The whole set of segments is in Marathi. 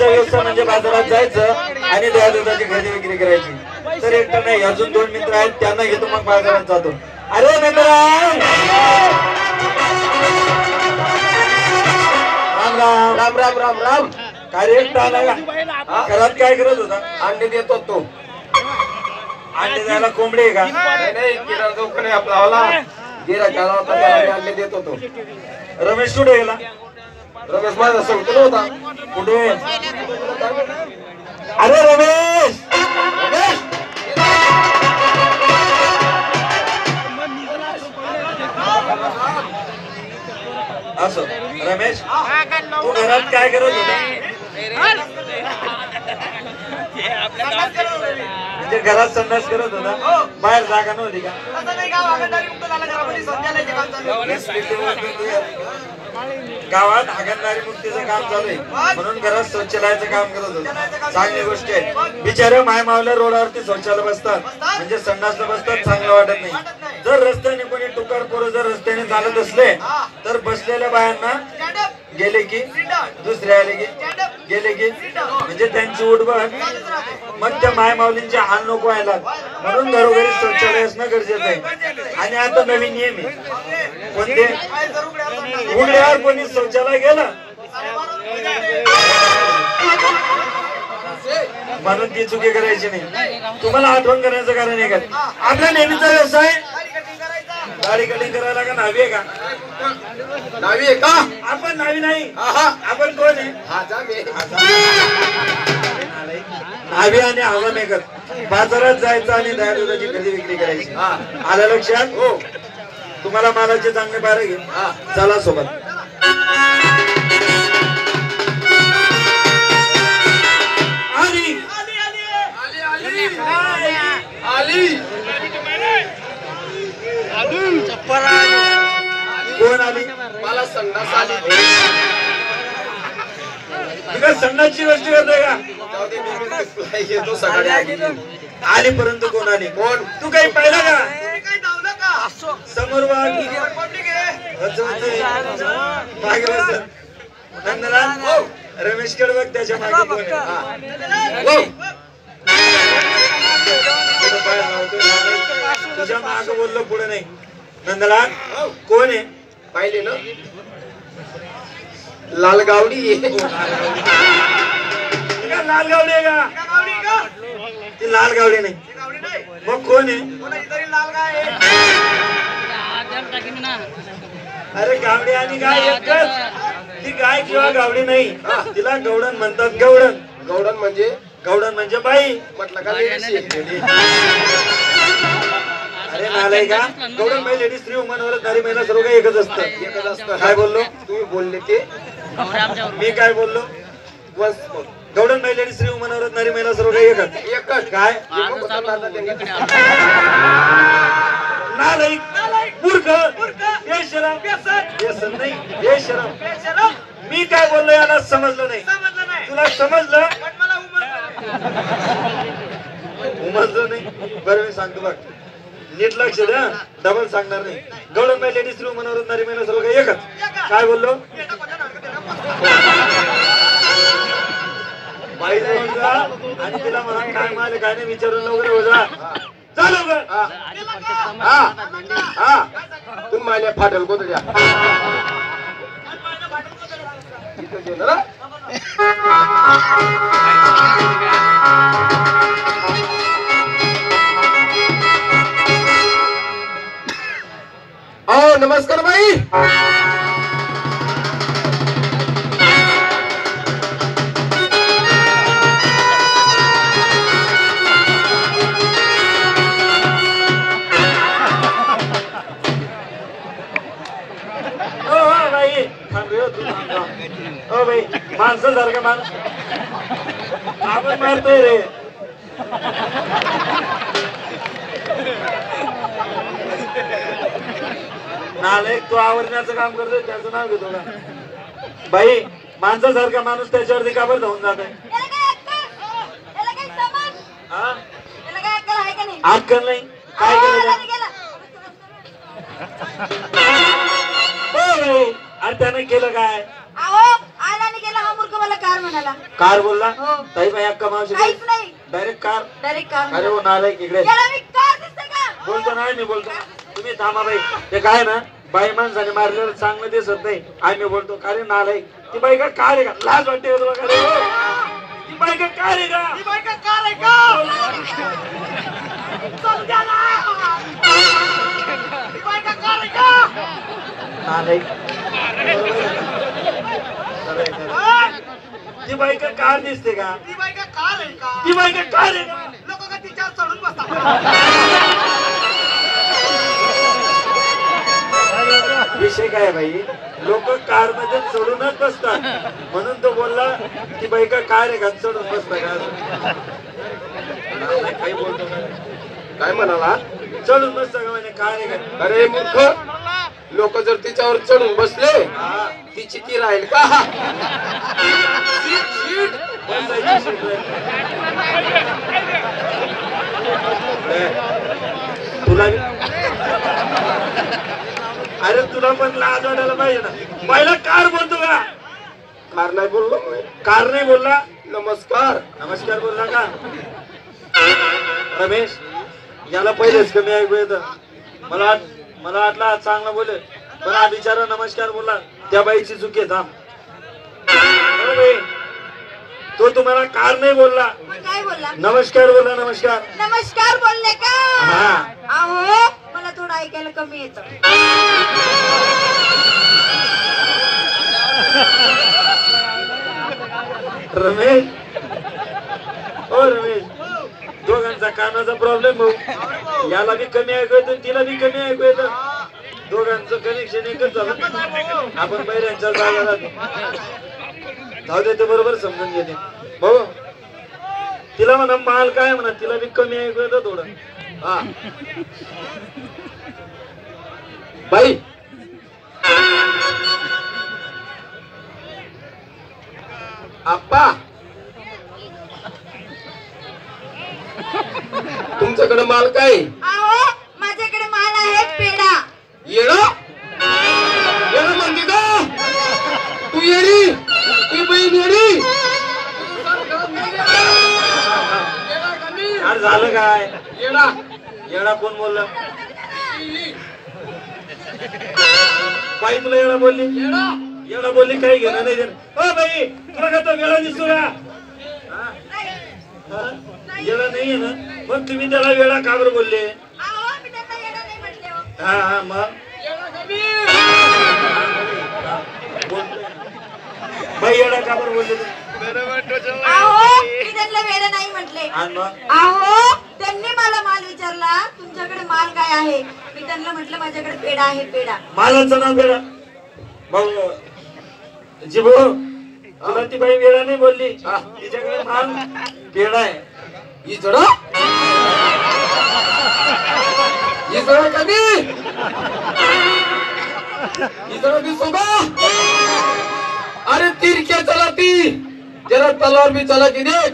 नेहमीचा व्यवसाय म्हणजे बाजारात जायचं आणि दुधाची खरेदी विक्री करायची. तर एकटा नाही, अजून 2 मित्र आहेत, त्यांना घेतो मग बाजारात जातो. अरे मित्रांनो, राम राम राम राम राम राम. काय एकटा आला का? घरात काय करत होता? अंडे देत होतो. अंडे द्यायला कोंबडी आहे का? नाही, किराणा दुकान आहे आपला वाला. गिरा घाला होता, त्याला अंडे देत होतो. रमेश कुठे गेला? रमेश माझा सोबत होता. कुठे? अरे रमेश, रमेश असो. रमेश, तू घरात काय करत होता? म्हणजे घरात संडास करत होता, बाहेर जागा नव्हती का? गावात हागणदारी मुक्तीचं काम चालू आहे, म्हणून घरात शौचालयाचं काम करत होतो. चांगली गोष्ट आहे. बिचारे माय मावल्या रोडावरती शौचालय बसतात, म्हणजे संडासला बसतात, चांगलं वाटत नाही. जर रस्त्याने कोणी टुकार पोरं जर रस्त्याने चालत असले तर बसलेल्या बायांना गेले की दुसरे आले की गेले की म्हणजे त्यांची उठबण, मग त्या माय माऊलींचे हाल नको व्हायला, म्हणून घरोघरी शौचालय असणं गरजेचं आहे. आणि आता नवीन नियम आहे. कोणते? उघड्यावर कोणी शौचालय गेलं म्हणून ती चुकी करायची नाही. तुम्हाला आठवण करण्याचं कारण आहे का? आपला नेहमीचा व्यवसाय दाढी कटिंग करायला का नावी आहे का? नावी आहे का? आपण नावी नाही. आपण कोण आहे? नावी आणि हवा मेकर. बाजारात जायचं आणि दुधाची खरेदी विक्री करायची. आलं लक्षात? हो. तुम्हाला मालाचे चांगले बारे घे. चला सोबत. आली कोण आली? मला संडास आली. तुला संडासची गोष्टी करतोय का? येतो सकाळी आली, परंतु कोण आली? कोण? तू काही पाहिलं का? समोर नंदलाल रमेश कडे बघ, त्याच्या मागे कोण? तुझ्या माग बोललो, पुढे नाही. नंदलाल कोण आहे? पाहिले ना, लाल गावडी. लाल गावडी आहे का? ती लाल गावडी नाही. मग कोण आहे? अरे गावडी आणि गाय एकच. ती गाय किंवा गावडी नाही, तिला गवडण म्हणतात. गवडण. गवडण म्हणजे? गवडण म्हणजे बाई. म्हटलं का लेडीज? अरे नालाय का? गवडण बाई, लेडीज, स्त्री, वुमन, नारी, महिला सर्व काही एकच असतं. एकच असतं. काय बोललो? तुम्ही बोलले ते. मी काय बोललो? गवडण बाई, लेडीज, स्त्री, वुमन, नारी, महिला सर्व काही एकच. एकच काय? नालायक, मूर्ख, बेशरम. व्यसन नाही, बेशरम. मी काय बोललो याला समजलं नाही. तुला समजलं? उमजलं नाही. बरं मी सांगतो बघ, नीट लक्ष द्या, डबल सांगणार नाही. गवडण बाई, लेडीज, स्त्री, वुमन, नारी, महिला सर्व काही एकच. काय बोललो? बाई जवळ जा आणि तिला म्हणा काय माल काय नाही विचारून लवकर हो जा. जा लवकर. तुम्ही माझ्या फाटल कोथळ्या नमस्कार बाई. ओ भाई, माणसासारखा माणूस आपण मारतोय रे. नालायक, तू आवरण्याचं काम करतोय, त्याचं नाव घेतो का? बाई, माणसासारखा माणूस त्याच्यावरती का बरं धावून जात आहे? अक्कल नाही. काय केलं? अरे त्याने केलं काय? आलाने केला हा मूर्ख मला कार म्हणाला. कार बोलला. हो. ताई बाई अक्का मावशी काहीच नाही. Direct car. Direct car. अरे हो नालायक इकडे याला मी कार दिसते का? बोलतो नाही मी बोलतो. तुम्ही थांबा बाई. ते काय ना बाई माणसाने मारलेलं चांगलं दिसत नाही. आम्ही बोलतो का रे नालायक. ती बाई का कार आहे का? लाज वाटते का तुला का रे? ती बाई का कार आहे का? ती बाई का कार आहे का? समजा ना. ती बाई का कार आहे का? नालायक. ती बाई का कार दिसते का? ती बाई का कार आहे का? ती बाई का कार आहे का? लोक का तिच्यावर चढून बसतात. विषय काय भाई लोक कार मध्ये चढूनच बसतात म्हणून तो बोलला की बाई का कार आहे का चढून बसता का? काही बोलतो काय म्हणाला? चढून बसता का म्हणे कार आहे का? अरे मूर्ख लोक जर तिच्यावर चढून बसले तिची ती राहील का? बसायची सीट राहील. तुला अरे तुला पण लाज वाटायला पाहिजे ना. पहिला कार बोलतो का? कार नाही बोललो. कार नाही बोलला. नमस्कार. नमस्कार बोलला का? रमेश याला पहिलेच कमी ऐकू येतं. मला वाटला चांगला बोले पण हा बिचारा नमस्कार बोलला. त्या बाईची चुकी आहे. थांब तो तुम्हाला कार नाही बोलला. काय बोलला? नमस्कार बोलला. नमस्कार. नमस्कार बोलले का? हा. अहो मला थोडं ऐकायला कमी येतं. रमेश ओ रमेश दोघांचा कानाचा प्रॉब्लेम भाऊ. याला बी कमी ऐकू येतं तिला बी कमी ऐकू येतं. दोघांचं कनेक्शन एकच झालं. आपण बैऱ्यांच्या जागा राहतो. जाऊ दे ते बरोबर समजून घेते भाऊ. तिला म्हणा माल काय म्हणा तिला बी कमी ऐकू येतं थोडं. हा बाई आप्पा तुमच्याकडे माल काय? अहो माझ्याकडे माल आहे पेढा. येडा येडा म्हणते का तू? येडी ती बहीण येडी. यार झालं काय? येडा येडा कोण बोलला? बाई तुला येडा बोलली? येडा बोलली काही घेणं नाही देणं. ओ बाई तुला का तो वेळा दिसतो का? येडा नाहीये ना मग तुम्ही त्याला वेळा का बरं बोलले? अहो मी त्यांना येडा नाही म्हटले हो. हा हा मग बाई येडा का बरं बोलले? अहो मी त्यांना वेडा नाही म्हटले. अहो त्यांनी मला माल विचारला तुमच्याकडे माल काय आहे. मी त्यांना म्हटलं माझ्याकडे पेढा आहे पेढा. मालाचं नाव वेडा. मग जी भाऊ तुला ती बाई वेडा नाही बोलली. तिच्याकडे माल पेढा आहे. ही जडा कमी ही जरा दिसो का? अरे तीर क्या चलाती जरा तलवार भी चला के देख.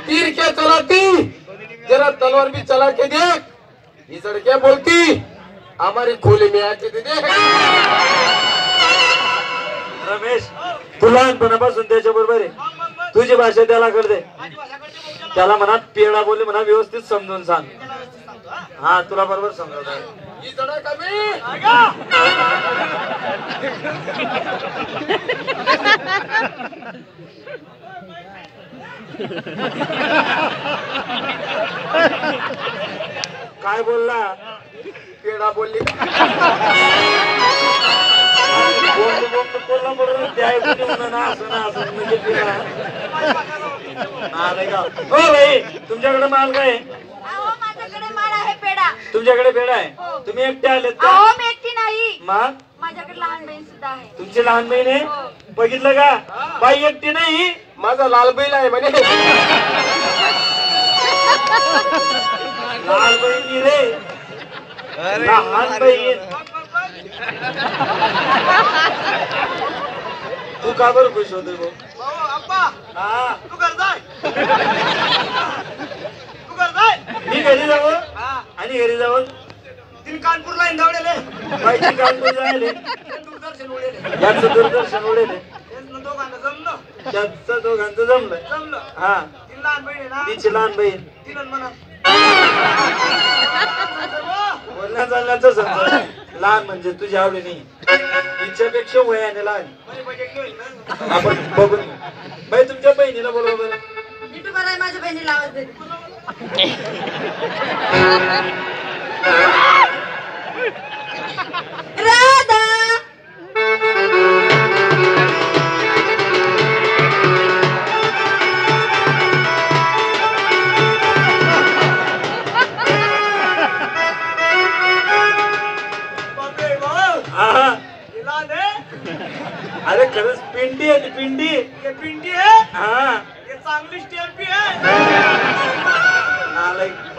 तीर क्या चलाती जरा तलवार भी चला के देख. ही जड़ क्या बोलती हमारी खोली में आके दे देख. रमेश तू लहानपणापासून त्याच्या बरोबर आहे. तुझी भाषा त्याला कळते. त्याला मनात पेढा बोलले म्हणा व्यवस्थित समजून सांग. हा तुला बरोबर समजत आहे. ही जड़ा कमी काय बोलला? पेढा बोलली. बोलला बरोबर ते ऐकून येऊन ना असं ना असं म्हणजे पेढा. नाही का? ओ बाई तुमच्याकडे माल काय? अहो माझ्याकडे माल आहे पेढा. तुमच्याकडे पेढा आहे. तुम्ही एकटे आलेत का? अहो मी एकटी नाही. मग माझ्याकडे लहान बहीण सुद्धा आहे. तुमची लहान बहीण आहे? बघितलं का? बाई एकटी नाही. माझा लाल बैल आहे म्हणे. लाल बहीण रे लहान बहीण. तू का बरं खुश होते भाऊ? हा तू कर जाय. मी घरी जावं आणि घरी जावं. कानपूरला इंदावलेले बाईची कानपूर जायले दूरदर्शन उडेले याचं दूरदर्शन उडेल. दोघांना जमलं. त्याचं दोघांचं जमलं. हा तिची लहान बहीण बोलण्या चालण्याचं समजा लहान म्हणजे तुझ्या आवडी नाही तिच्यापेक्षा वयाने लहान आपण बघून बाई तुमच्या बहिणीला बोलवा बरं. नीटू बरं आहे माझ्या बहिणीला आवाज देते. राधा अरे खरंच पिंडी आहे ती पिंडी हा चांगली स्टॅम्पी आहे.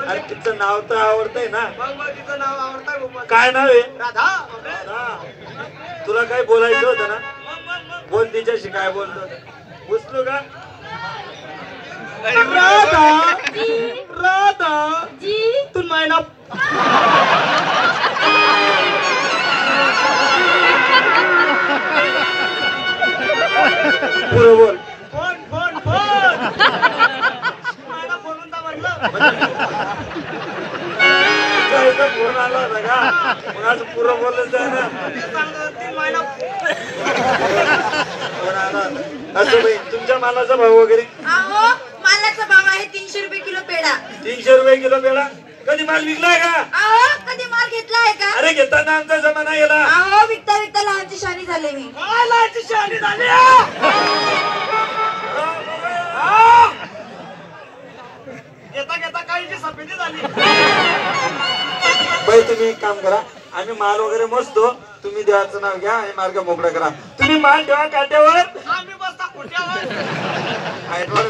अरे तिचं नाव तर आवडतंय ना. मग तिचं नाव आवडतंय. काय नाव आहे? राधा. तुला काय बोलायचं होतं ना बोल तिच्याशी काय बोलतो उचलू का? राधा राधा जी तू महिना पुरं बोल. फोन फोन फोन महिना बोलून तर म्हटलं फोन आला होता का मग आज पुरं बोलत जाय ना. 3 महिना फोन आला होता. असं बाई तुमच्या मालाचा भाव वगैरे? अहो मालाचा भाव आहे 300 रुपये किलो पेढा. 300 रुपये किलो पेढा. कधी माल विकलाय का? अहो कधी माल घेतला आहे का? अरे घेताना आमचा जमाना गेला. अहो विकता विकता लहानची शानी झाले मी. काय लायची शहाणी झाली. घेता घेता काहीची सफेदी झाली. बाई तुम्ही एक काम करा आम्ही माल वगैरे मोजतो तुम्ही देवाचं नाव घ्या आणि मार्ग मोकळा करा. तुम्ही माल ठेवा काट्यावर आम्ही बसता कुठ्यावर. हाईटवर